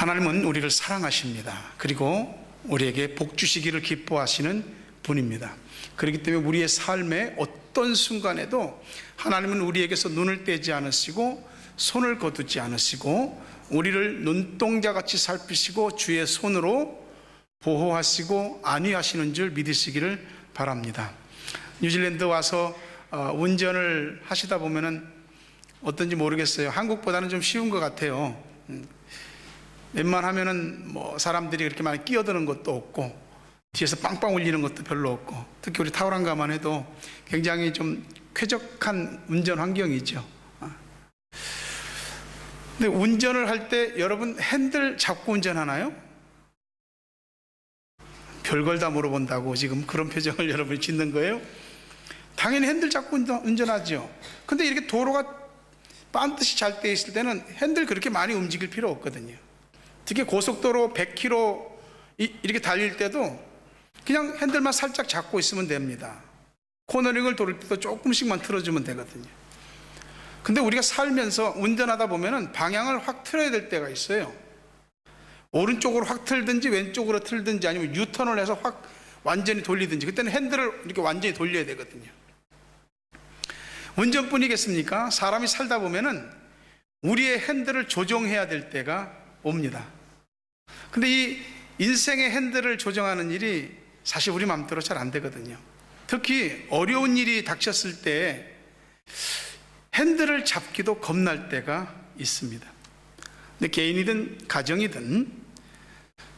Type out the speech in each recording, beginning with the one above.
하나님은 우리를 사랑하십니다. 그리고 우리에게 복 주시기를 기뻐하시는 분입니다. 그렇기 때문에 우리의 삶의 어떤 순간에도 하나님은 우리에게서 눈을 떼지 않으시고 손을 거두지 않으시고 우리를 눈동자같이 살피시고 주의 손으로 보호하시고 안위하시는 줄 믿으시기를 바랍니다. 뉴질랜드 와서 운전을 하시다 보면은 어떤지 모르겠어요. 한국보다는 좀 쉬운 것 같아요. 웬만하면은 뭐 사람들이 그렇게 많이 끼어드는 것도 없고 뒤에서 빵빵 울리는 것도 별로 없고, 특히 우리 타우랑가만 해도 굉장히 좀 쾌적한 운전 환경이죠. 근데 운전을 할 때 여러분 핸들 잡고 운전하나요? 별걸 다 물어본다고 지금 그런 표정을 여러분이 짓는 거예요? 당연히 핸들 잡고 운전하죠. 근데 이렇게 도로가 반드시 잘 돼 있을 때는 핸들 그렇게 많이 움직일 필요 없거든요. 특히 고속도로 100km 이렇게 달릴 때도 그냥 핸들만 살짝 잡고 있으면 됩니다. 코너링을 돌릴 때도 조금씩만 틀어주면 되거든요. 근데 우리가 살면서 운전하다 보면은 방향을 확 틀어야 될 때가 있어요. 오른쪽으로 확 틀든지 왼쪽으로 틀든지 아니면 유턴을 해서 확 완전히 돌리든지, 그때는 핸들을 이렇게 완전히 돌려야 되거든요. 운전뿐이겠습니까? 사람이 살다 보면은 우리의 핸들을 조정해야 될 때가 옵니다. 근데 이 인생의 핸들을 조정하는 일이 사실 우리 마음대로 잘 안 되거든요. 특히 어려운 일이 닥쳤을 때 핸들을 잡기도 겁날 때가 있습니다. 근데 개인이든 가정이든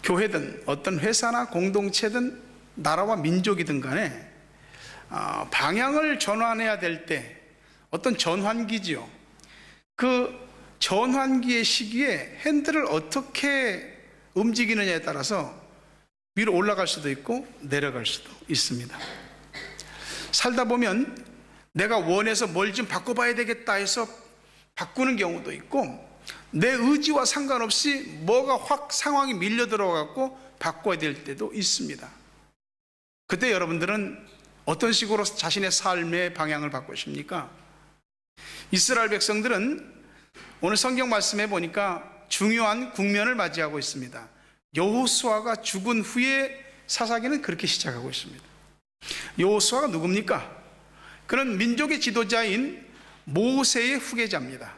교회든 어떤 회사나 공동체든 나라와 민족이든 간에 방향을 전환해야 될 때 어떤 전환기지요. 그 전환기의 시기에 핸들을 어떻게 움직이느냐에 따라서 위로 올라갈 수도 있고 내려갈 수도 있습니다. 살다 보면 내가 원해서 뭘 좀 바꿔봐야 되겠다 해서 바꾸는 경우도 있고, 내 의지와 상관없이 뭐가 확 상황이 밀려 들어가고 바꿔야 될 때도 있습니다. 그때 여러분들은 어떤 식으로 자신의 삶의 방향을 바꾸십니까? 이스라엘 백성들은 오늘 성경 말씀에 보니까 중요한 국면을 맞이하고 있습니다. 여호수아가 죽은 후에 사사기는 그렇게 시작하고 있습니다. 여호수아가 누굽니까? 그는 민족의 지도자인 모세의 후계자입니다.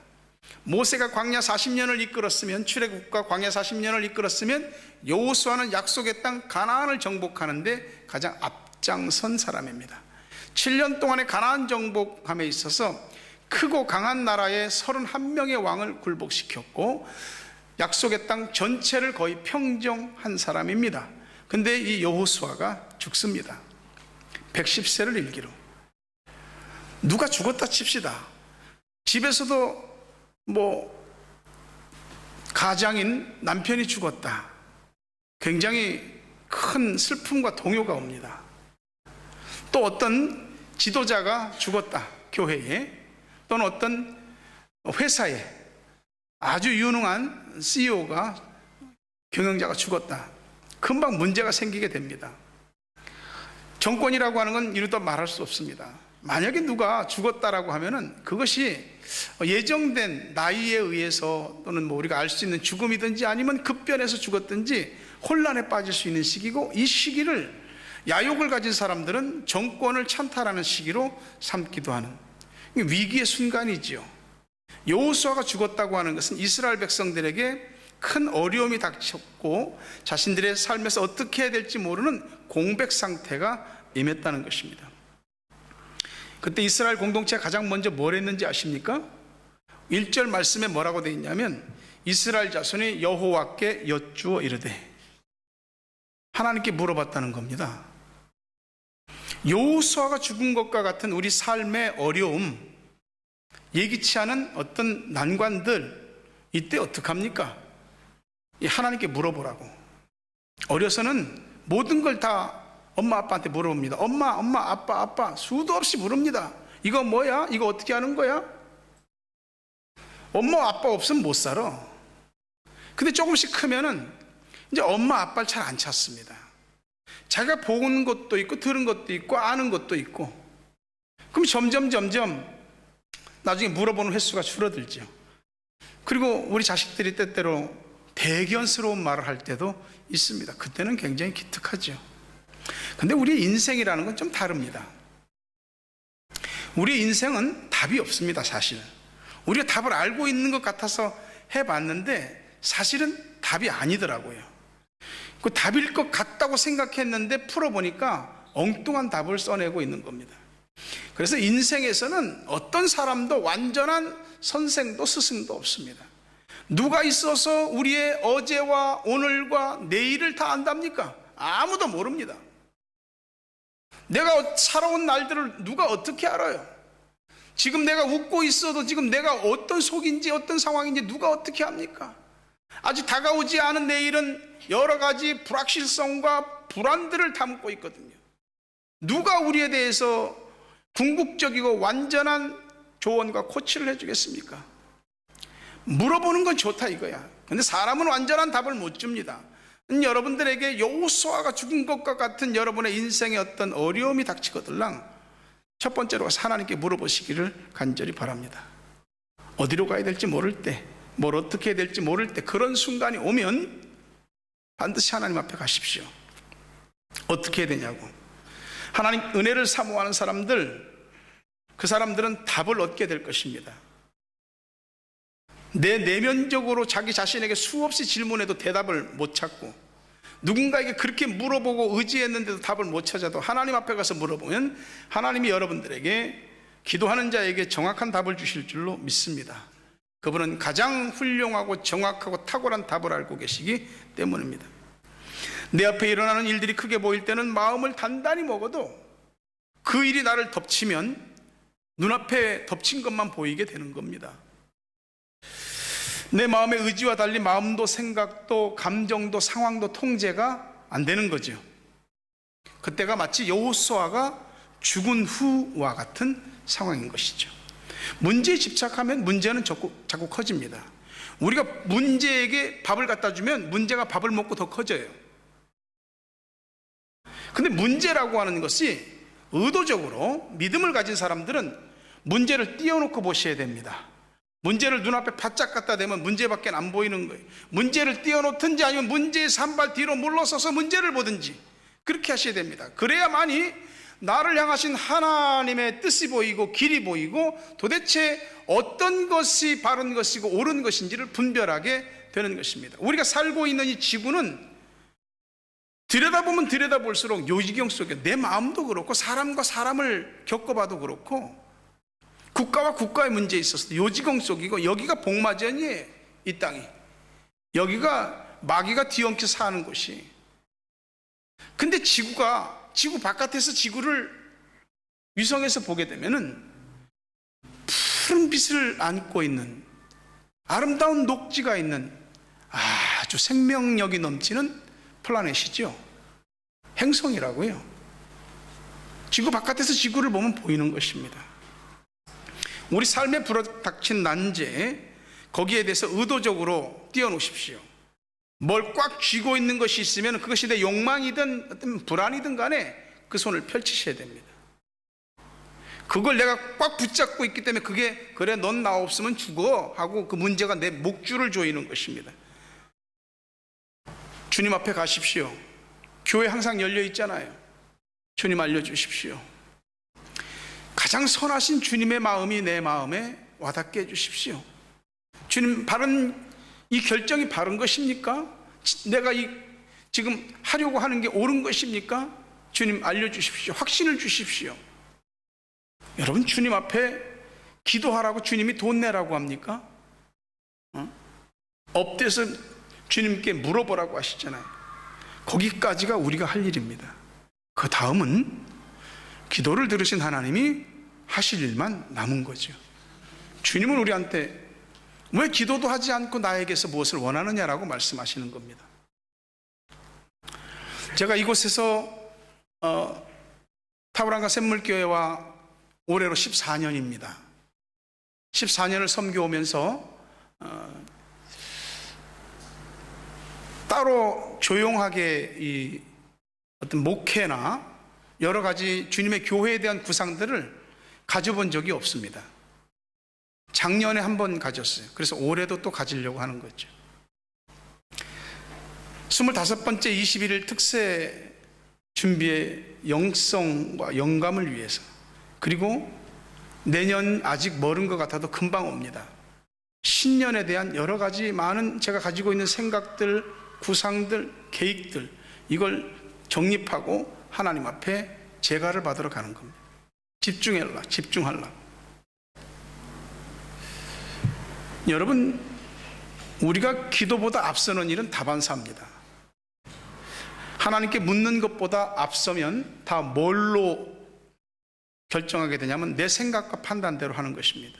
모세가 광야 40년을 이끌었으면, 출애굽과 광야 40년을 이끌었으면 여호수아는 약속의 땅 가나안을 정복하는데 가장 앞장선 사람입니다. 7년 동안의 가나안 정복함에 있어서 크고 강한 나라의 31명의 왕을 굴복시켰고 약속의 땅 전체를 거의 평정한 사람입니다. 근데 이 여호수아가 죽습니다. 110세를 일기로. 누가 죽었다 칩시다. 집에서도 뭐 가장인 남편이 죽었다. 굉장히 큰 슬픔과 동요가 옵니다. 또 어떤 지도자가 죽었다. 교회에, 또는 어떤 회사에 아주 유능한 CEO가, 경영자가 죽었다. 금방 문제가 생기게 됩니다. 정권이라고 하는 건 이루다 말할 수 없습니다. 만약에 누가 죽었다라고 하면은 그것이 예정된 나이에 의해서 또는 뭐 우리가 알 수 있는 죽음이든지 아니면 급변해서 죽었든지 혼란에 빠질 수 있는 시기고, 이 시기를 야욕을 가진 사람들은 정권을 찬탈하는 시기로 삼기도 하는 위기의 순간이지요. 여호수아가 죽었다고 하는 것은 이스라엘 백성들에게 큰 어려움이 닥쳤고 자신들의 삶에서 어떻게 해야 될지 모르는 공백 상태가 임했다는 것입니다. 그때 이스라엘 공동체가 가장 먼저 뭘 했는지 아십니까? 1절 말씀에 뭐라고 되어 있냐면, 이스라엘 자손이 여호와께 여쭈어 이르되, 하나님께 물어봤다는 겁니다. 여호수아가 죽은 것과 같은 우리 삶의 어려움, 예기치 않은 어떤 난관들, 이때 어떡합니까? 하나님께 물어보라고. 어려서는 모든 걸 다 엄마 아빠한테 물어봅니다. 엄마 아빠 수도 없이 물읍니다. 이거 뭐야? 이거 어떻게 하는 거야? 엄마 아빠 없으면 못 살아. 근데 조금씩 크면은 이제 엄마 아빠를 잘 안 찾습니다. 자기가 본 것도 있고 들은 것도 있고 아는 것도 있고, 그럼 점점 나중에 물어보는 횟수가 줄어들죠. 그리고 우리 자식들이 때때로 대견스러운 말을 할 때도 있습니다. 그때는 굉장히 기특하죠. 근데 우리 인생이라는 건 좀 다릅니다. 우리 인생은 답이 없습니다. 사실 우리가 답을 알고 있는 것 같아서 해봤는데 사실은 답이 아니더라고요. 그 답일 것 같다고 생각했는데 풀어보니까 엉뚱한 답을 써내고 있는 겁니다. 그래서 인생에서는 어떤 사람도 완전한 선생도 스승도 없습니다. 누가 있어서 우리의 어제와 오늘과 내일을 다 안답니까? 아무도 모릅니다. 내가 살아온 날들을 누가 어떻게 알아요? 지금 내가 웃고 있어도 지금 내가 어떤 속인지 어떤 상황인지 누가 어떻게 합니까? 아직 다가오지 않은 내일은 여러 가지 불확실성과 불안들을 담고 있거든요. 누가 우리에 대해서 궁극적이고 완전한 조언과 코치를 해주겠습니까? 물어보는 건 좋다 이거야. 근데 사람은 완전한 답을 못 줍니다. 여러분들에게 여호수아가 죽은 것과 같은 여러분의 인생에 어떤 어려움이 닥치거들랑 첫 번째로 하나님께 물어보시기를 간절히 바랍니다. 어디로 가야 될지 모를 때, 뭘 어떻게 해야 될지 모를 때 그런 순간이 오면 반드시 하나님 앞에 가십시오. 어떻게 해야 되냐고. 하나님 은혜를 사모하는 사람들, 그 사람들은 답을 얻게 될 것입니다. 내 내면적으로 자기 자신에게 수없이 질문해도 대답을 못 찾고, 누군가에게 그렇게 물어보고 의지했는데도 답을 못 찾아도 하나님 앞에 가서 물어보면 하나님이 여러분들에게 기도하는 자에게 정확한 답을 주실 줄로 믿습니다. 그분은 가장 훌륭하고 정확하고 탁월한 답을 알고 계시기 때문입니다. 내 앞에 일어나는 일들이 크게 보일 때는 마음을 단단히 먹어도 그 일이 나를 덮치면 눈앞에 덮친 것만 보이게 되는 겁니다. 내 마음의 의지와 달리 마음도 생각도 감정도 상황도 통제가 안 되는 거죠. 그때가 마치 여호수아가 죽은 후와 같은 상황인 것이죠. 문제에 집착하면 문제는 자꾸 커집니다. 우리가 문제에게 밥을 갖다 주면 문제가 밥을 먹고 더 커져요. 근데 문제라고 하는 것이 의도적으로 믿음을 가진 사람들은 문제를 띄워놓고 보셔야 됩니다. 문제를 눈앞에 바짝 갖다 대면 문제밖에 안 보이는 거예요. 문제를 띄워놓든지 아니면 문제에서 한 발 뒤로 물러서서 문제를 보든지 그렇게 하셔야 됩니다. 그래야만이 나를 향하신 하나님의 뜻이 보이고 길이 보이고 도대체 어떤 것이 바른 것이고 옳은 것인지를 분별하게 되는 것입니다. 우리가 살고 있는 이 지구는 들여다보면 들여다볼수록 요지경 속에 내 마음도 그렇고 사람과 사람을 겪어봐도 그렇고 국가와 국가의 문제에 있어서 요지경 속이고 여기가 복마전이에요. 이 땅이 여기가 마귀가 뒤엉켜 사는 곳이. 근데 지구 바깥에서 지구를 위성에서 보게 되면은 푸른 빛을 안고 있는 아름다운 녹지가 있는 아주 생명력이 넘치는 플라넷이죠. 행성이라고요. 지구 바깥에서 지구를 보면 보이는 것입니다. 우리 삶에 불어닥친 난제, 거기에 대해서 의도적으로 띄워놓으십시오. 뭘 꽉 쥐고 있는 것이 있으면 그것이 내 욕망이든 어떤 불안이든 간에 그 손을 펼치셔야 됩니다. 그걸 내가 꽉 붙잡고 있기 때문에 그게 그래 넌 나 없으면 죽어 하고 그 문제가 내 목줄을 조이는 것입니다. 주님 앞에 가십시오. 교회 항상 열려 있잖아요. 주님 알려주십시오. 가장 선하신 주님의 마음이 내 마음에 와닿게 해주십시오. 주님, 이 결정이 바른 것입니까? 내가 지금 하려고 하는 게 옳은 것입니까? 주님 알려주십시오. 확신을 주십시오. 여러분, 주님 앞에 기도하라고 주님이 돈 내라고 합니까? 엎드려서 주님께 물어보라고 하시잖아요. 거기까지가 우리가 할 일입니다. 그 다음은 기도를 들으신 하나님이 하실 일만 남은 거죠. 주님은 우리한테 왜 기도도 하지 않고 나에게서 무엇을 원하느냐라고 말씀하시는 겁니다. 제가 이곳에서 타브랑가 샘물교회와 올해로 14년입니다. 14년을 섬겨오면서 따로 조용하게 이 어떤 목회나 여러 가지 주님의 교회에 대한 구상들을 가져본 적이 없습니다. 작년에 한 번 가졌어요. 그래서 올해도 또 가지려고 하는 거죠. 25번째 21일 특세 준비의 영성과 영감을 위해서, 그리고 내년 아직 멀은 것 같아도 금방 옵니다. 신년에 대한 여러 가지 많은 제가 가지고 있는 생각들, 구상들, 계획들, 이걸 정립하고 하나님 앞에 제가를 받으러 가는 겁니다. 집중하라. 여러분, 우리가 기도보다 앞서는 일은 다반사입니다. 하나님께 묻는 것보다 앞서면 다 뭘로 결정하게 되냐면 내 생각과 판단대로 하는 것입니다.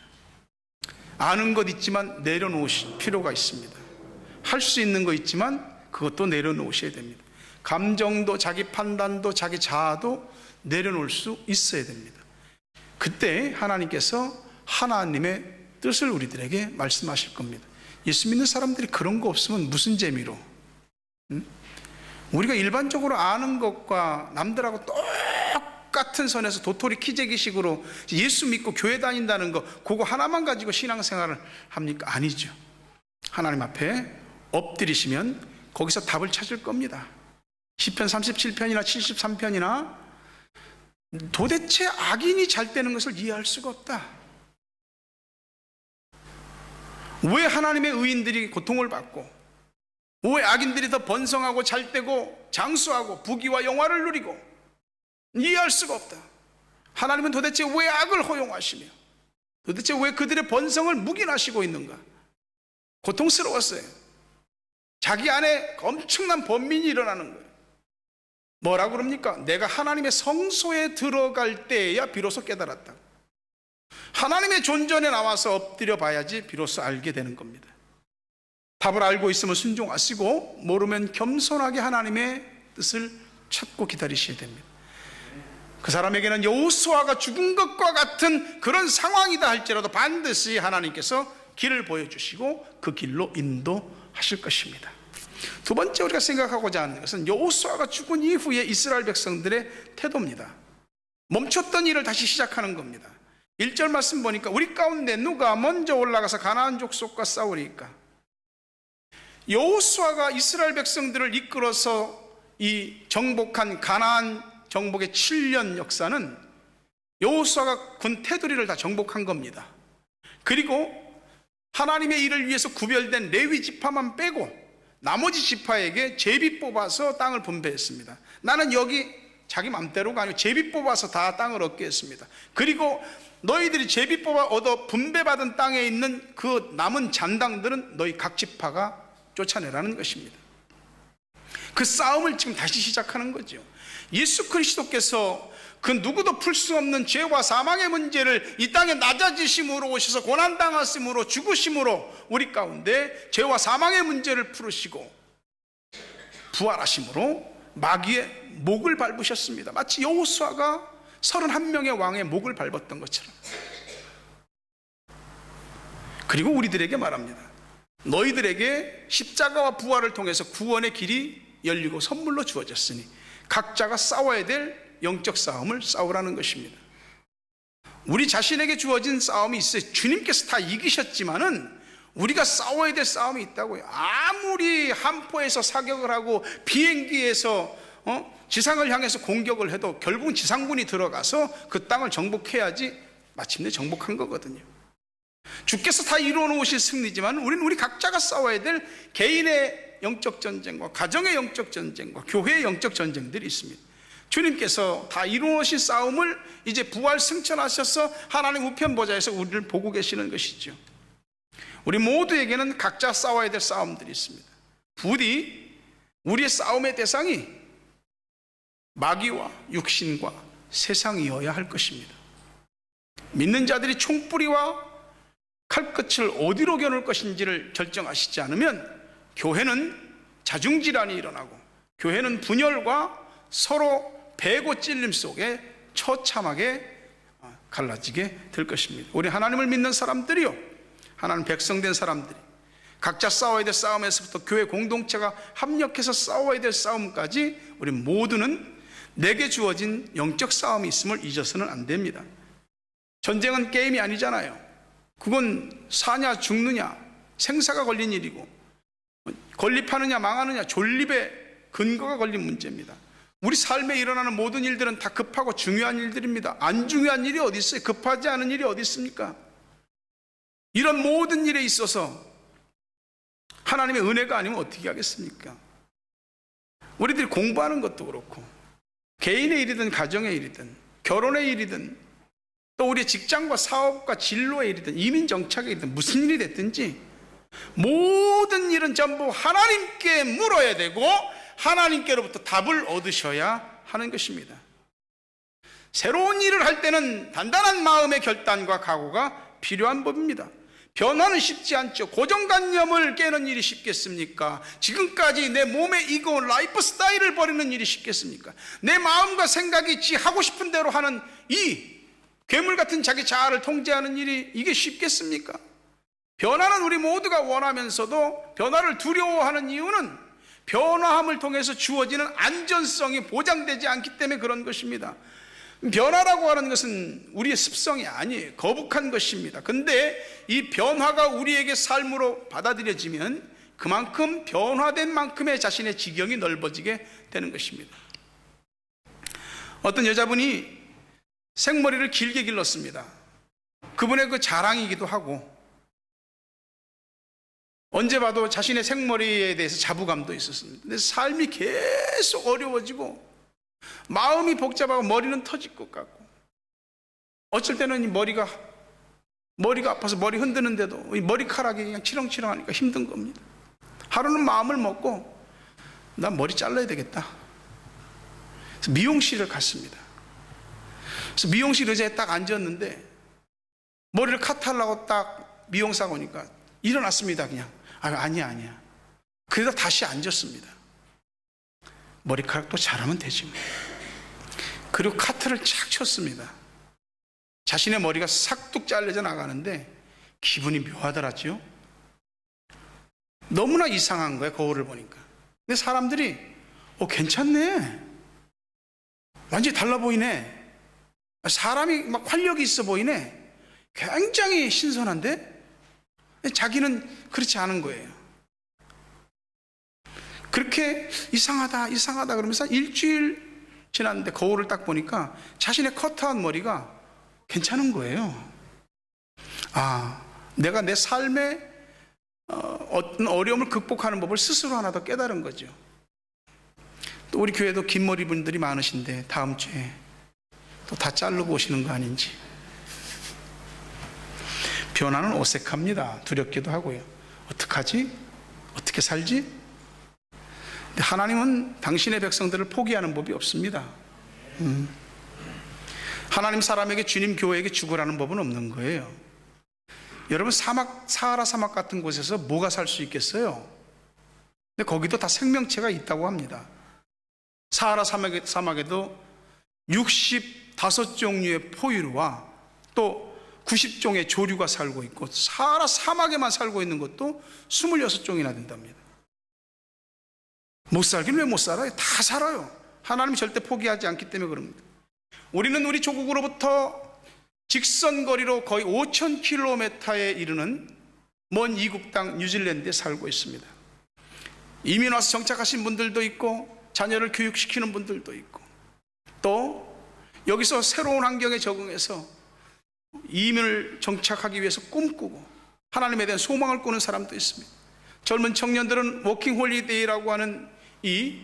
아는 것 있지만 내려놓으실 필요가 있습니다. 할 수 있는 거 있지만 그것도 내려놓으셔야 됩니다. 감정도 자기 판단도 자기 자아도 내려놓을 수 있어야 됩니다. 그때 하나님께서 하나님의 뜻을 우리들에게 말씀하실 겁니다. 예수 믿는 사람들이 그런 거 없으면 무슨 재미로? 우리가 일반적으로 아는 것과 남들하고 똑같은 선에서 도토리 키재기식으로 예수 믿고 교회 다닌다는 거, 그거 하나만 가지고 신앙생활을 합니까? 아니죠. 하나님 앞에 엎드리시면 거기서 답을 찾을 겁니다. 시편 37편이나 73편이나 도대체 악인이 잘 되는 것을 이해할 수가 없다. 왜 하나님의 의인들이 고통을 받고, 왜 악인들이 더 번성하고 잘되고 장수하고 부귀와 영화를 누리고, 이해할 수가 없다. 하나님은 도대체 왜 악을 허용하시며 도대체 왜 그들의 번성을 묵인하시고 있는가? 고통스러웠어요. 자기 안에 엄청난 번민이 일어나는 거예요. 뭐라고 그럽니까? 내가 하나님의 성소에 들어갈 때에야 비로소 깨달았다. 하나님의 존전에 나와서 엎드려 봐야지 비로소 알게 되는 겁니다. 답을 알고 있으면 순종하시고, 모르면 겸손하게 하나님의 뜻을 찾고 기다리셔야 됩니다. 그 사람에게는 여호수아가 죽은 것과 같은 그런 상황이다 할지라도 반드시 하나님께서 길을 보여주시고 그 길로 인도하실 것입니다. 두 번째 우리가 생각하고자 하는 것은 여호수아가 죽은 이후에 이스라엘 백성들의 태도입니다. 멈췄던 일을 다시 시작하는 겁니다. 1절 말씀 보니까 우리 가운데 누가 먼저 올라가서 가나안 족속과 싸우리까? 여호수아가 이스라엘 백성들을 이끌어서 이 정복한 가나안 정복의 7년 역사는 여호수아가 군 테두리를 다 정복한 겁니다. 그리고 하나님의 일을 위해서 구별된 레위 지파만 빼고 나머지 지파에게 제비 뽑아서 땅을 분배했습니다. 나는 여기 자기 맘대로가 아니고 제비 뽑아서 다 땅을 얻게 했습니다. 그리고 너희들이 제비 뽑아 얻어 분배받은 땅에 있는 그 남은 잔당들은 너희 각 지파가 쫓아내라는 것입니다. 그 싸움을 지금 다시 시작하는 거죠. 예수 그리스도께서 그 누구도 풀 수 없는 죄와 사망의 문제를 이 땅에 낮아지심으로 오셔서 고난당하심으로 죽으심으로 우리 가운데 죄와 사망의 문제를 풀으시고 부활하심으로 마귀의 목을 밟으셨습니다. 마치 여호수아가 31명의 왕의 목을 밟았던 것처럼. 그리고 우리들에게 말합니다. 너희들에게 십자가와 부활을 통해서 구원의 길이 열리고 선물로 주어졌으니 각자가 싸워야 될 영적 싸움을 싸우라는 것입니다. 우리 자신에게 주어진 싸움이 있어요. 주님께서 다 이기셨지만은 우리가 싸워야 될 싸움이 있다고요. 아무리 함포에서 사격을 하고 비행기에서 지상을 향해서 공격을 해도 결국은 지상군이 들어가서 그 땅을 정복해야지 마침내 정복한 거거든요. 주께서 다 이루어 놓으신 승리지만 우리는 우리 각자가 싸워야 될 개인의 영적 전쟁과 가정의 영적 전쟁과 교회의 영적 전쟁들이 있습니다. 주님께서 다 이루어 놓으신 싸움을 이제 부활 승천하셔서 하나님 우편 보좌에서 우리를 보고 계시는 것이죠. 우리 모두에게는 각자 싸워야 될 싸움들이 있습니다. 부디 우리의 싸움의 대상이 마귀와 육신과 세상이어야 할 것입니다. 믿는 자들이 총뿌리와 칼끝을 어디로 겨눌 것인지를 결정하시지 않으면 교회는 자중질환이 일어나고 교회는 분열과 서로 배고 찔림 속에 처참하게 갈라지게 될 것입니다. 우리 하나님을 믿는 사람들이요, 하나님 백성된 사람들이 각자 싸워야 될 싸움에서부터 교회 공동체가 합력해서 싸워야 될 싸움까지 우리 모두는 내게 주어진 영적 싸움이 있음을 잊어서는 안 됩니다. 전쟁은 게임이 아니잖아요. 그건 사냐 죽느냐 생사가 걸린 일이고 건립하느냐 망하느냐, 존립의 근거가 걸린 문제입니다. 우리 삶에 일어나는 모든 일들은 다 급하고 중요한 일들입니다. 안 중요한 일이 어디 있어요? 급하지 않은 일이 어디 있습니까? 이런 모든 일에 있어서 하나님의 은혜가 아니면 어떻게 하겠습니까? 우리들이 공부하는 것도 그렇고, 개인의 일이든 가정의 일이든 결혼의 일이든 또 우리의 직장과 사업과 진로의 일이든 이민 정착의 일이든 무슨 일이 됐든지 모든 일은 전부 하나님께 물어야 되고 하나님께로부터 답을 얻으셔야 하는 것입니다. 새로운 일을 할 때는 단단한 마음의 결단과 각오가 필요한 법입니다. 변화는 쉽지 않죠. 고정관념을 깨는 일이 쉽겠습니까? 지금까지 내 몸에 익어온 라이프 스타일을 버리는 일이 쉽겠습니까? 내 마음과 생각이 지 하고 싶은 대로 하는 이 괴물 같은 자기 자아를 통제하는 일이 이게 쉽겠습니까? 변화는 우리 모두가 원하면서도 변화를 두려워하는 이유는 변화함을 통해서 주어지는 안전성이 보장되지 않기 때문에 그런 것입니다. 변화라고 하는 것은 우리의 습성이 아니에요. 거북한 것입니다. 근데 이 변화가 우리에게 삶으로 받아들여지면 그만큼 변화된 만큼의 자신의 지경이 넓어지게 되는 것입니다. 어떤 여자분이 생머리를 길게 길렀습니다. 그분의 그 자랑이기도 하고 언제 봐도 자신의 생머리에 대해서 자부감도 있었습니다. 근데 삶이 계속 어려워지고 마음이 복잡하고 머리는 터질 것 같고 어쩔 때는 이 머리가 아파서 머리 흔드는데도 이 머리카락이 그냥 치렁치렁하니까 힘든 겁니다. 하루는 마음을 먹고 난 머리 잘라야 되겠다. 그래서 미용실을 갔습니다. 그래서 미용실 의자에 딱 앉았는데 머리를 카트하려고 딱 미용사가 오니까 일어났습니다. 그냥 아니야. 그래서 다시 앉았습니다. 머리카락도 자르면 되지 뭐. 그리고 카트를 착 쳤습니다. 자신의 머리가 싹둑 잘려져 나가는데 기분이 묘하더라죠. 너무나 이상한 거예요. 거울을 보니까. 근데 사람들이 괜찮네, 완전히 달라 보이네, 사람이 막 활력이 있어 보이네, 굉장히 신선한데 자기는 그렇지 않은 거예요. 그렇게 이상하다 그러면서 일주일 지났는데 거울을 딱 보니까 자신의 커트한 머리가 괜찮은 거예요. 내가 내 삶에 어떤 어려움을 극복하는 법을 스스로 하나 더 깨달은 거죠. 또 우리 교회도 긴 머리 분들이 많으신데 다음 주에 또 다 자르고 오시는 거 아닌지. 변화는 어색합니다. 두렵기도 하고요. 어떡하지? 어떻게 살지? 근데 하나님은 당신의 백성들을 포기하는 법이 없습니다. 하나님 사람에게, 주님 교회에게 죽으라는 법은 없는 거예요. 여러분, 사하라 사막 같은 곳에서 뭐가 살 수 있겠어요? 근데 거기도 다 생명체가 있다고 합니다. 사하라 사막에도 65종류의 포유류와 또 90종의 조류가 살고 있고, 사하라 사막에만 살고 있는 것도 26종이나 된답니다. 못 살긴 왜 못 살아요? 다 살아요. 하나님이 절대 포기하지 않기 때문에 그럽니다. 우리는 우리 조국으로부터 직선거리로 거의 5,000km에 이르는 먼 이국 땅 뉴질랜드에 살고 있습니다. 이민 와서 정착하신 분들도 있고 자녀를 교육시키는 분들도 있고, 또 여기서 새로운 환경에 적응해서 이민을 정착하기 위해서 꿈꾸고 하나님에 대한 소망을 꾸는 사람도 있습니다. 젊은 청년들은 워킹 홀리데이라고 하는 이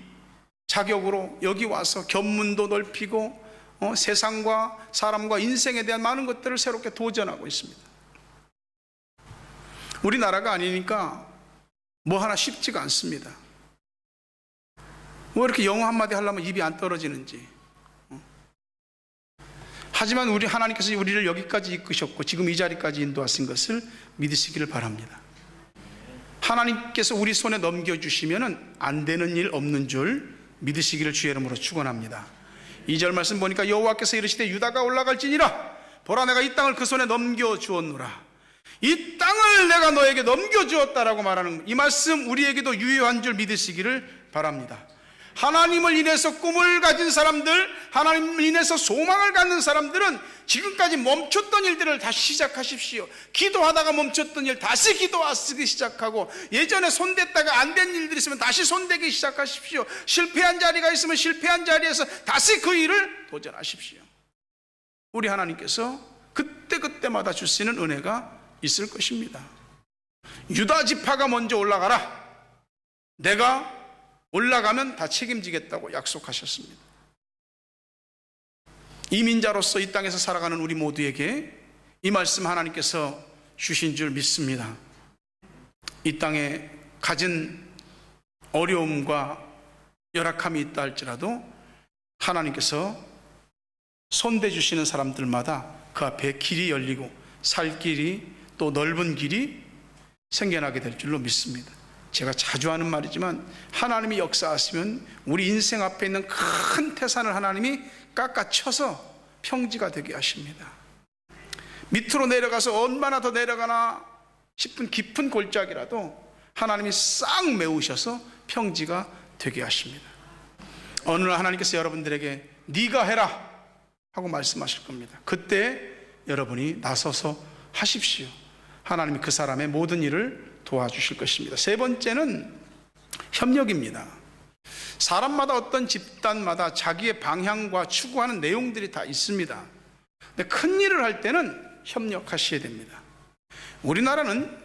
자격으로 여기 와서 견문도 넓히고 세상과 사람과 인생에 대한 많은 것들을 새롭게 도전하고 있습니다. 우리나라가 아니니까 뭐 하나 쉽지가 않습니다. 왜 이렇게 영어 한마디 하려면 입이 안 떨어지는지. 하지만 우리 하나님께서 우리를 여기까지 이끄셨고 지금 이 자리까지 인도하신 것을 믿으시기를 바랍니다. 하나님께서 우리 손에 넘겨주시면 안 되는 일 없는 줄 믿으시기를 주의 이름으로 축원합니다. 2절 말씀 보니까 여호와께서 이르시되 유다가 올라갈지니라, 보라 내가 이 땅을 그 손에 넘겨주었노라. 이 땅을 내가 너에게 넘겨주었다라고 말하는 이 말씀 우리에게도 유효한 줄 믿으시기를 바랍니다. 하나님을 인해서 꿈을 가진 사람들, 하나님을 인해서 소망을 갖는 사람들은 지금까지 멈췄던 일들을 다시 시작하십시오. 기도하다가 멈췄던 일 다시 기도하기 시작하고, 예전에 손댔다가 안 된 일들이 있으면 다시 손대기 시작하십시오. 실패한 자리가 있으면 실패한 자리에서 다시 그 일을 도전하십시오. 우리 하나님께서 그때그때마다 주시는 은혜가 있을 것입니다. 유다 지파가 먼저 올라가라. 내가 올라가면 다 책임지겠다고 약속하셨습니다. 이민자로서 이 땅에서 살아가는 우리 모두에게 이 말씀 하나님께서 주신 줄 믿습니다. 이 땅에 가진 어려움과 열악함이 있다 할지라도 하나님께서 손대 주시는 사람들마다 그 앞에 길이 열리고 살 길이, 또 넓은 길이 생겨나게 될 줄로 믿습니다. 제가 자주 하는 말이지만 하나님이 역사하시면 우리 인생 앞에 있는 큰 태산을 하나님이 깎아쳐서 평지가 되게 하십니다. 밑으로 내려가서 얼마나 더 내려가나 싶은 깊은 골짜기라도 하나님이 싹 메우셔서 평지가 되게 하십니다. 어느 날 하나님께서 여러분들에게 네가 해라 하고 말씀하실 겁니다. 그때 여러분이 나서서 하십시오. 하나님이 그 사람의 모든 일을 도와주실 것입니다. 세 번째는 협력입니다. 사람마다 어떤 집단마다 자기의 방향과 추구하는 내용들이 다 있습니다. 근데 큰 일을 할 때는 협력하셔야 됩니다. 우리나라는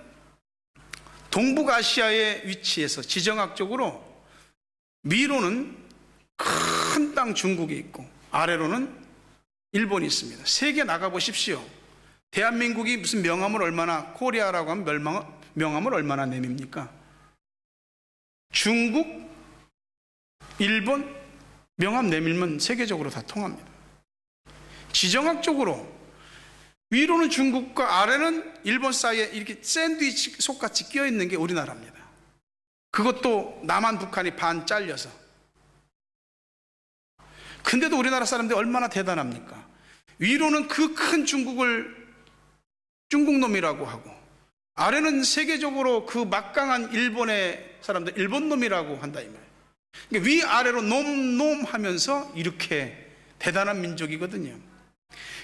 동북아시아의 위치에서 지정학적으로 위로는 큰 땅 중국이 있고 아래로는 일본이 있습니다. 세계 나가보십시오. 대한민국이 무슨 명함을 얼마나, 코리아라고 하면 명함을 얼마나 내밉니까? 중국, 일본 명함 내밀면 세계적으로 다 통합니다. 지정학적으로 위로는 중국과 아래는 일본 사이에 이렇게 샌드위치 속같이 끼어있는 게 우리나라입니다. 그것도 남한 북한이 반 잘려서. 근데도 우리나라 사람들이 얼마나 대단합니까? 위로는 그 큰 중국을 중국놈이라고 하고, 아래는 세계적으로 그 막강한 일본의 사람들 일본놈이라고 한다 이 말이에요. 그러니까 위아래로 놈 하면서 이렇게 대단한 민족이거든요.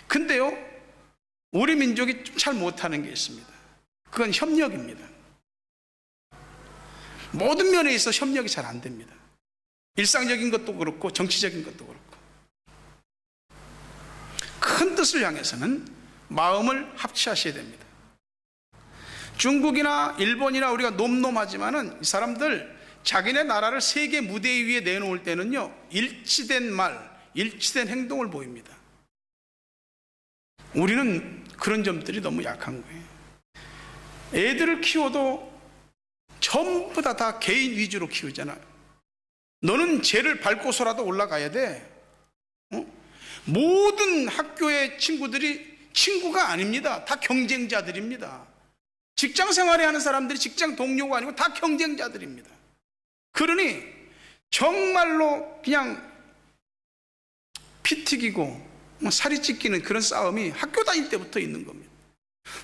근데요, 우리 민족이 좀 잘 못하는 게 있습니다. 그건 협력입니다. 모든 면에 있어 협력이 잘 안 됩니다. 일상적인 것도 그렇고 정치적인 것도 그렇고. 큰 뜻을 향해서는 마음을 합치하셔야 됩니다. 중국이나 일본이나 우리가 놈놈하지만은 이 사람들 자기네 나라를 세계 무대 위에 내놓을 때는요, 일치된 말, 일치된 행동을 보입니다. 우리는 그런 점들이 너무 약한 거예요. 애들을 키워도 전부 다 개인 위주로 키우잖아요. 너는 쟤를 밟고서라도 올라가야 돼. 모든 학교의 친구들이 친구가 아닙니다. 다 경쟁자들입니다. 직장 생활에 하는 사람들이 직장 동료가 아니고 다 경쟁자들입니다. 그러니 정말로 그냥 피 튀기고 살이 찢기는 그런 싸움이 학교 다닐 때부터 있는 겁니다.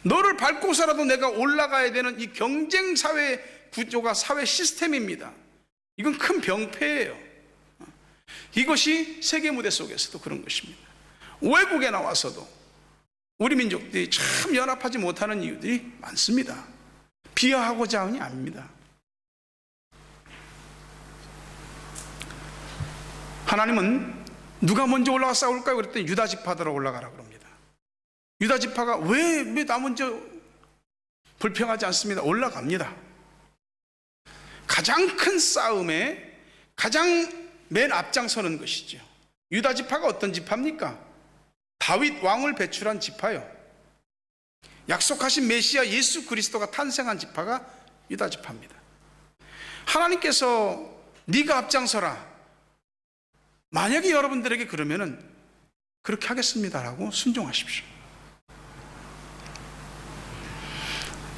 너를 밟고서라도 내가 올라가야 되는 이 경쟁사회 구조가 사회 시스템입니다. 이건 큰 병폐예요. 이것이 세계 무대 속에서도 그런 것입니다. 외국에 나와서도 우리 민족들이 참 연합하지 못하는 이유들이 많습니다. 비하하고자 하는 게 아닙니다. 하나님은 누가 먼저 올라가 싸울까요? 그랬더니 유다 지파들아 올라가라 그럽니다. 유다 지파가 왜 나 먼저 불평하지 않습니다. 올라갑니다. 가장 큰 싸움에 가장 맨 앞장서는 것이죠. 유다 지파가 어떤 지파입니까? 다윗 왕을 배출한 지파요. 약속하신 메시아 예수 그리스도가 탄생한 지파가 유다 지파입니다. 하나님께서 네가 앞장서라. 만약에 여러분들에게 그러면은 그렇게 하겠습니다라고 순종하십시오.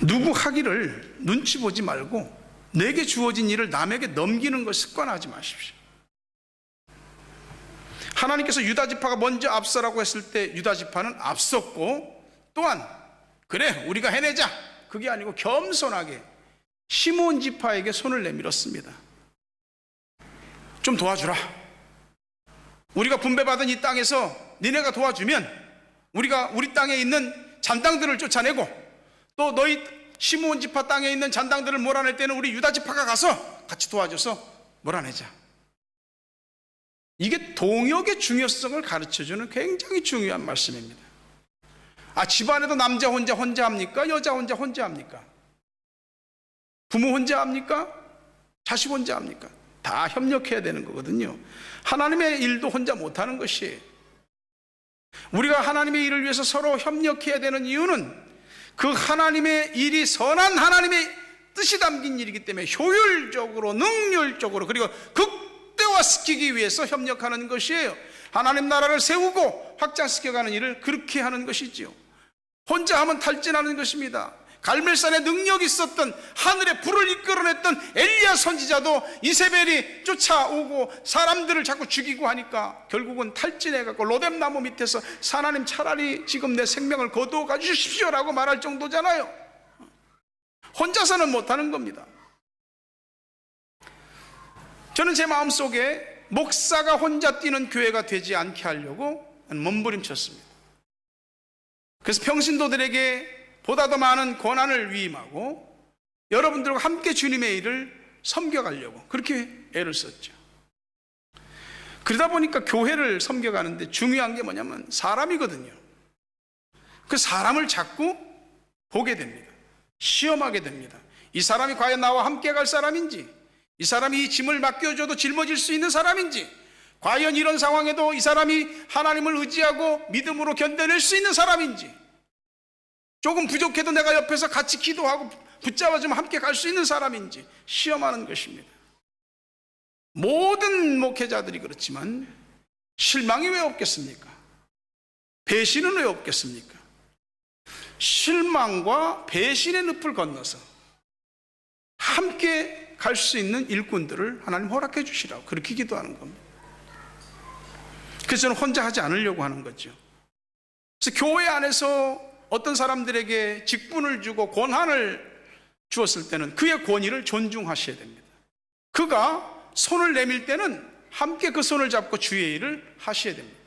누구 하기를 눈치 보지 말고 내게 주어진 일을 남에게 넘기는 걸 습관하지 마십시오. 하나님께서 유다 지파가 먼저 앞서라고 했을 때 유다 지파는 앞섰고, 또한 그래 우리가 해내자 그게 아니고 겸손하게 시몬 지파에게 손을 내밀었습니다. 좀 도와주라. 우리가 분배받은 이 땅에서 니네가 도와주면 우리가 우리 땅에 있는 잔당들을 쫓아내고, 또 너희 시므온 지파 땅에 있는 잔당들을 몰아낼 때는 우리 유다 지파가 가서 같이 도와줘서 몰아내자. 이게 동역의 중요성을 가르쳐주는 굉장히 중요한 말씀입니다. 집안에도 남자 혼자 합니까? 여자 혼자 합니까? 부모 혼자 합니까? 자식 혼자 합니까? 다 협력해야 되는 거거든요. 하나님의 일도 혼자 못하는 것이에요. 우리가 하나님의 일을 위해서 서로 협력해야 되는 이유는 그 하나님의 일이 선한 하나님의 뜻이 담긴 일이기 때문에 효율적으로, 능률적으로, 그리고 극대화시키기 위해서 협력하는 것이에요. 하나님 나라를 세우고 확장시켜가는 일을 그렇게 하는 것이지요. 혼자 하면 탈진하는 것입니다. 갈멜산에 능력이 있었던, 하늘의 불을 이끌어냈던 엘리야 선지자도 이세벨이 쫓아오고 사람들을 자꾸 죽이고 하니까 결국은 탈진해갖고 로뎀나무 밑에서 하나님 차라리 지금 내 생명을 거두어 가주십시오라고 말할 정도잖아요. 혼자서는 못하는 겁니다. 저는 제 마음속에 목사가 혼자 뛰는 교회가 되지 않게 하려고 몸부림쳤습니다. 그래서 평신도들에게 보다 더 많은 권한을 위임하고 여러분들과 함께 주님의 일을 섬겨가려고 그렇게 애를 썼죠. 그러다 보니까 교회를 섬겨가는데 중요한 게 뭐냐면 사람이거든요. 그 사람을 자꾸 보게 됩니다. 시험하게 됩니다. 이 사람이 과연 나와 함께 갈 사람인지, 이 사람이 이 짐을 맡겨줘도 짊어질 수 있는 사람인지, 과연 이런 상황에도 이 사람이 하나님을 의지하고 믿음으로 견뎌낼 수 있는 사람인지, 조금 부족해도 내가 옆에서 같이 기도하고 붙잡아주면 함께 갈 수 있는 사람인지 시험하는 것입니다. 모든 목회자들이 그렇지만 실망이 왜 없겠습니까? 배신은 왜 없겠습니까? 실망과 배신의 늪을 건너서 함께 갈 수 있는 일꾼들을 하나님 허락해 주시라고 그렇게 기도하는 겁니다. 그래서 저는 혼자 하지 않으려고 하는 거죠. 그래서 교회 안에서 어떤 사람들에게 직분을 주고 권한을 주었을 때는 그의 권위를 존중하셔야 됩니다. 그가 손을 내밀 때는 함께 그 손을 잡고 주의 일을 하셔야 됩니다.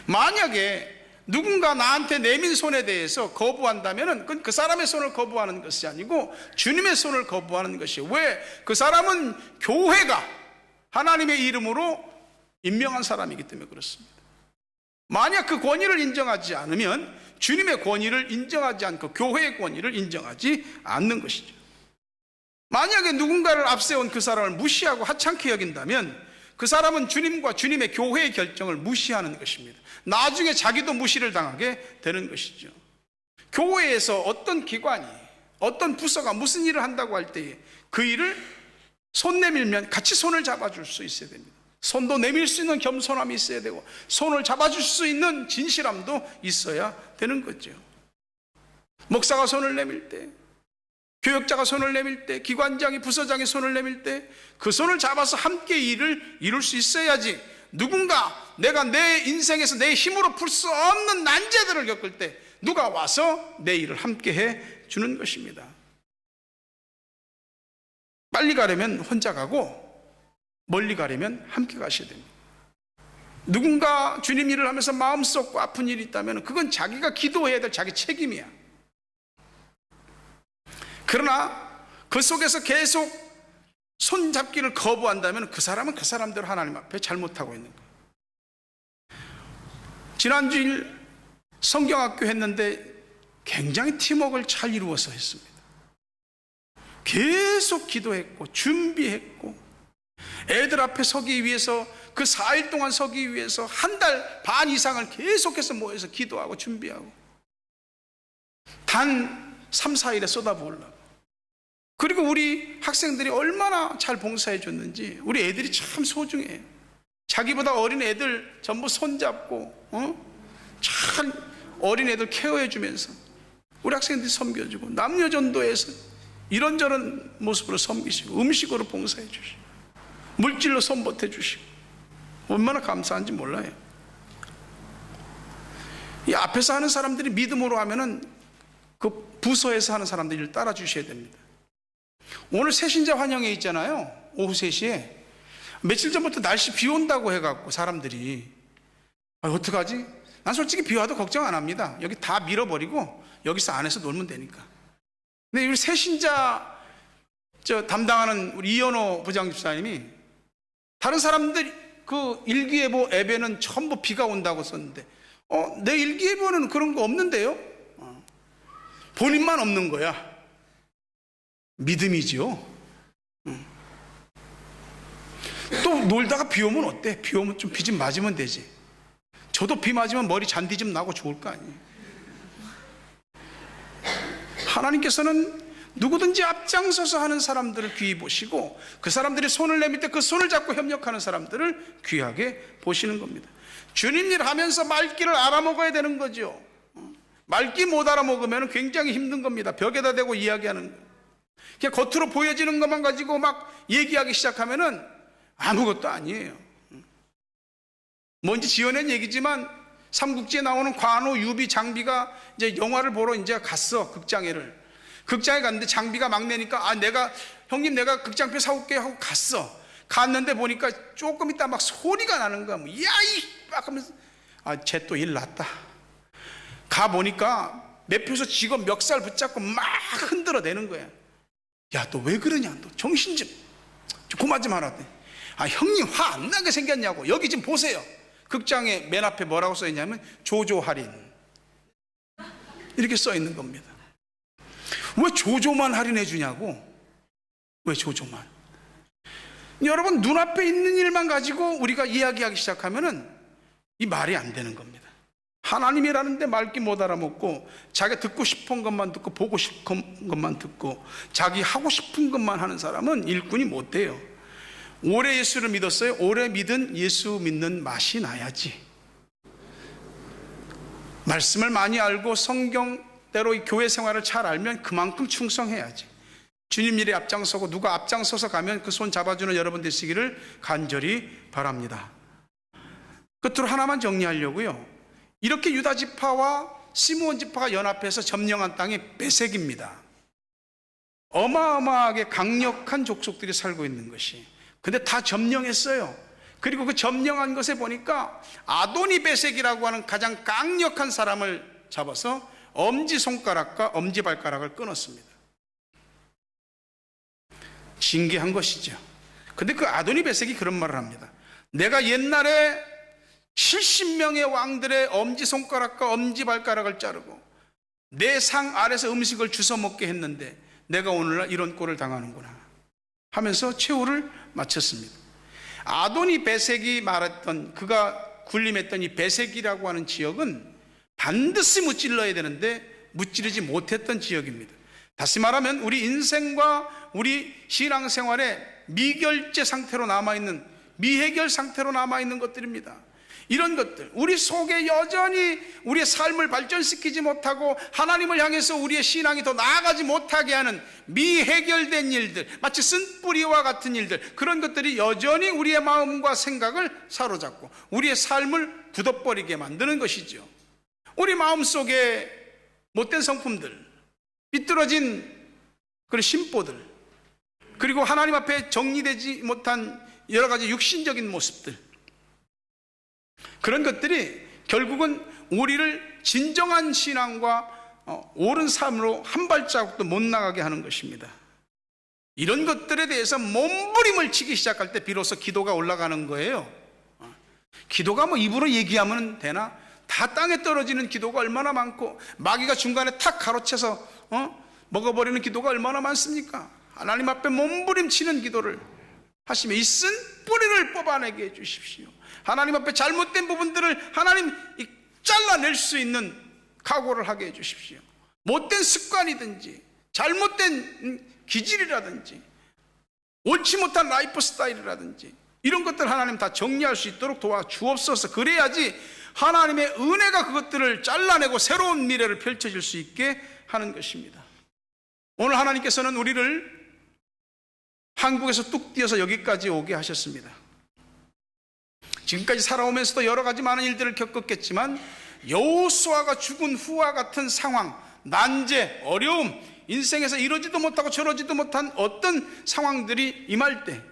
만약에 누군가 나한테 내민 손에 대해서 거부한다면 그건 그 사람의 손을 거부하는 것이 아니고 주님의 손을 거부하는 것이에요. 왜? 그 사람은 교회가 하나님의 이름으로 임명한 사람이기 때문에 그렇습니다. 만약 그 권위를 인정하지 않으면 주님의 권위를 인정하지 않고 교회의 권위를 인정하지 않는 것이죠. 만약에 누군가를 앞세운 그 사람을 무시하고 하찮게 여긴다면 그 사람은 주님과 주님의 교회의 결정을 무시하는 것입니다. 나중에 자기도 무시를 당하게 되는 것이죠. 교회에서 어떤 기관이, 어떤 부서가 무슨 일을 한다고 할 때에 그 일을 손 내밀면 같이 손을 잡아줄 수 있어야 됩니다. 손도 내밀 수 있는 겸손함이 있어야 되고 손을 잡아줄 수 있는 진실함도 있어야 되는 거죠. 목사가 손을 내밀 때, 교역자가 손을 내밀 때, 기관장이, 부서장이 손을 내밀 때 그 손을 잡아서 함께 일을 이룰 수 있어야지, 누군가 내가 내 인생에서 내 힘으로 풀 수 없는 난제들을 겪을 때 누가 와서 내 일을 함께 해 주는 것입니다. 빨리 가려면 혼자 가고 멀리 가려면 함께 가셔야 됩니다. 누군가 주님 일을 하면서 마음 썩고 아픈 일이 있다면 그건 자기가 기도해야 될 자기 책임이야. 그러나 그 속에서 계속 손잡기를 거부한다면 그 사람은 그 사람대로 하나님 앞에 잘못하고 있는 거예요. 지난주일 성경학교 했는데 굉장히 팀워크를 잘 이루어서 했습니다. 계속 기도했고 준비했고 애들 앞에 서기 위해서 그 4일 동안 서기 위해서 한 달 반 이상을 계속해서 모여서 기도하고 준비하고 단 3, 4일에 쏟아부으려고. 그리고 우리 학생들이 얼마나 잘 봉사해 줬는지 우리 애들이 참 소중해요. 자기보다 어린 애들 전부 손잡고 잘 어린 애들 케어해 주면서 우리 학생들이 섬겨주고 남녀전도에서 이런저런 모습으로 섬기시고 음식으로 봉사해 주시고 물질로 손보태 주시고 얼마나 감사한지 몰라요. 이 앞에서 하는 사람들이 믿음으로 하면은 그 부서에서 하는 사람들이 따라 주셔야 됩니다. 오늘 새신자 환영회 있잖아요. 오후 3시에 며칠 전부터 날씨 비 온다고 해갖고 사람들이 어떡하지? 난 솔직히 비 와도 걱정 안 합니다. 여기 다 밀어버리고 여기서 안에서 놀면 되니까. 근데 우리 새신자 담당하는 우리 이현호 부장집사님이 다른 사람들 그 일기예보 앱에는 전부 비가 온다고 썼는데 내 일기예보는 그런 거 없는데요? 본인만 없는 거야. 믿음이죠. 또 놀다가 비 오면 어때? 비 오면 좀 비 좀 맞으면 되지. 저도 비 맞으면 머리 잔디 좀 나고 좋을 거 아니에요. 하나님께서는 누구든지 앞장서서 하는 사람들을 귀히 보시고 그 사람들이 손을 내밀 때 그 손을 잡고 협력하는 사람들을 귀하게 보시는 겁니다. 주님 일 하면서 말귀를 알아먹어야 되는 거죠. 말귀 못 알아먹으면 굉장히 힘든 겁니다. 벽에다 대고 이야기하는 거. 그냥 겉으로 보여지는 것만 가지고 막 얘기하기 시작하면은 아무것도 아니에요. 뭔지 지어낸 얘기지만 삼국지에 나오는 관우, 유비, 장비가 이제 영화를 보러 이제 갔어. 극장에 갔는데 장비가 막내니까 내가 형님 내가 극장표 사올게 하고 갔어. 갔는데 보니까 조금 있다 막 소리가 나는 거야. 야이 막 하면서 쟤 또 일 났다. 가 보니까 매표소 직원 멱살 붙잡고 막 흔들어대는 거야. 야, 너 왜 그러냐? 너 정신 좀 그만 좀 하라. 형님 화 안 나게 생겼냐고. 여기 좀 보세요. 극장에 맨 앞에 뭐라고 써 있냐면 조조 할인 이렇게 써 있는 겁니다. 왜 조조만 할인해 주냐고. 왜 조조만? 여러분 눈앞에 있는 일만 가지고 우리가 이야기하기 시작하면은 이 말이 안 되는 겁니다. 하나님이라는데 말귀 못 알아먹고 자기가 듣고 싶은 것만 듣고 보고 싶은 것만 듣고 자기 하고 싶은 것만 하는 사람은 일꾼이 못 돼요. 오래 예수를 믿었어요. 오래 믿은 예수 믿는 맛이 나야지. 말씀을 많이 알고 성경대로 이 교회 생활을 잘 알면 그만큼 충성해야지. 주님 일에 앞장서고 누가 앞장서서 가면 그 손 잡아주는 여러분 되시기를 간절히 바랍니다. 끝으로 하나만 정리하려고요. 이렇게 유다 지파와 시므온 지파가 연합해서 점령한 땅이 베색입니다. 어마어마하게 강력한 족속들이 살고 있는 것이. 근데 다 점령했어요. 그리고 그 점령한 것에 보니까 아도니 베색이라고 하는 가장 강력한 사람을 잡아서 엄지손가락과 엄지발가락을 끊었습니다. 징계한 것이죠. 근데 그 아도니 베색이 그런 말을 합니다. 내가 옛날에 70명의 왕들의 엄지손가락과 엄지발가락을 자르고 내 상 아래서 음식을 주워 먹게 했는데 내가 오늘날 이런 꼴을 당하는구나 하면서 최후를 마쳤습니다. 아도니 베색이 말했던, 그가 군림했던 이 베색이라고 하는 지역은 반드시 무찔러야 되는데 무찌르지 못했던 지역입니다. 다시 말하면 우리 인생과 우리 신앙생활에 미결제 상태로 남아있는, 미해결 상태로 남아있는 것들입니다. 이런 것들, 우리 속에 여전히 우리의 삶을 발전시키지 못하고 하나님을 향해서 우리의 신앙이 더 나아가지 못하게 하는 미해결된 일들, 마치 쓴뿌리와 같은 일들, 그런 것들이 여전히 우리의 마음과 생각을 사로잡고 우리의 삶을 굳어버리게 만드는 것이죠. 우리 마음속에 못된 성품들, 삐뚤어진 그런 심보들, 그리고 하나님 앞에 정리되지 못한 여러 가지 육신적인 모습들, 그런 것들이 결국은 우리를 진정한 신앙과 옳은 삶으로 한 발자국도 못 나가게 하는 것입니다. 이런 것들에 대해서 몸부림을 치기 시작할 때 비로소 기도가 올라가는 거예요. 기도가 뭐 입으로 얘기하면 되나? 다 땅에 떨어지는 기도가 얼마나 많고 마귀가 중간에 탁 가로채서 먹어버리는 기도가 얼마나 많습니까? 하나님 앞에 몸부림치는 기도를 하시며 이 쓴 뿌리를 뽑아내게 해주십시오. 하나님 앞에 잘못된 부분들을 하나님 잘라낼 수 있는 각오를 하게 해주십시오. 못된 습관이든지 잘못된 기질이라든지 옳지 못한 라이프 스타일이라든지 이런 것들 하나님 다 정리할 수 있도록 도와주옵소서. 그래야지 하나님의 은혜가 그것들을 잘라내고 새로운 미래를 펼쳐질 수 있게 하는 것입니다. 오늘 하나님께서는 우리를 한국에서 뚝 뛰어서 여기까지 오게 하셨습니다. 지금까지 살아오면서도 여러 가지 많은 일들을 겪었겠지만 여호수아가 죽은 후와 같은 상황, 난제, 어려움, 인생에서 이러지도 못하고 저러지도 못한 어떤 상황들이 임할 때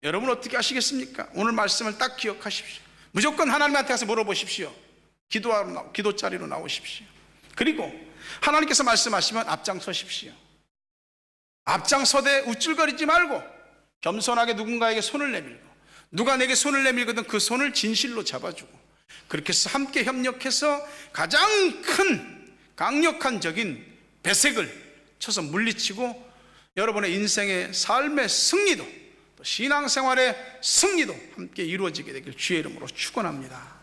여러분 어떻게 하시겠습니까? 오늘 말씀을 딱 기억하십시오. 무조건 하나님한테 가서 물어보십시오. 기도 자리로 나오십시오. 그리고 하나님께서 말씀하시면 앞장서십시오. 앞장서되 우쭐거리지 말고 겸손하게 누군가에게 손을 내밀고, 누가 내게 손을 내밀거든 그 손을 진실로 잡아주고, 그렇게 해서 함께 협력해서 가장 큰 강력한 적인 배색을 쳐서 물리치고 여러분의 인생의 삶의 승리도, 또 신앙생활의 승리도 함께 이루어지게 되길 주의 이름으로 축원합니다.